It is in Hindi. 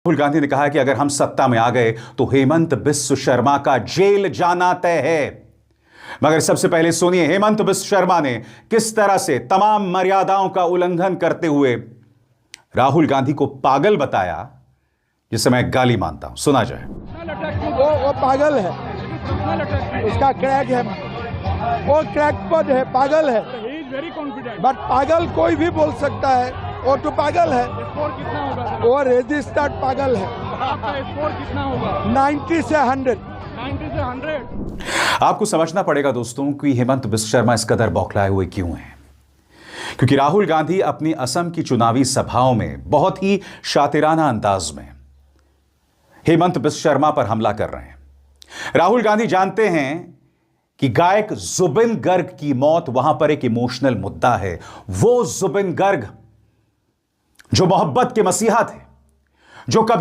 राहुल गांधी ने कहा कि अगर हम सत्ता में आ गए तो हेमंत बिस्व शर्मा का जेल जाना तय है। मगर सबसे पहले सुनिए हेमंत बिस्व शर्मा ने किस तरह से तमाम मर्यादाओं का उल्लंघन करते हुए राहुल गांधी को पागल बताया, जिसे मैं गाली मानता हूं। सुना जाए। वो पागल है, उसका क्रैक है, वो क्रैक पद है, पागल है। बट पागल कोई भी बोल सकता है, वो तो पागल है। स्कोर कितना होगा? वो रजिस्टर्ड पागल है। आपका स्कोर कितना होगा? 90 से 100। 90 से 100। आपको समझना पड़ेगा दोस्तों कि हेमंत बिस्व शर्मा इस कदर बौखलाए हुए क्यों हैं। क्योंकि राहुल गांधी अपनी असम की चुनावी सभाओं में बहुत ही शातिराना अंदाज में हेमंत बिस्व शर्मा पर हमला कर रहे हैं। राहुल गांधी जानते हैं कि गायक जुबिन गर्ग की मौत वहां पर एक इमोशनल मुद्दा है। वो जुबिन गर्ग जो मोहब्बत के मसीहा थे, जो कभी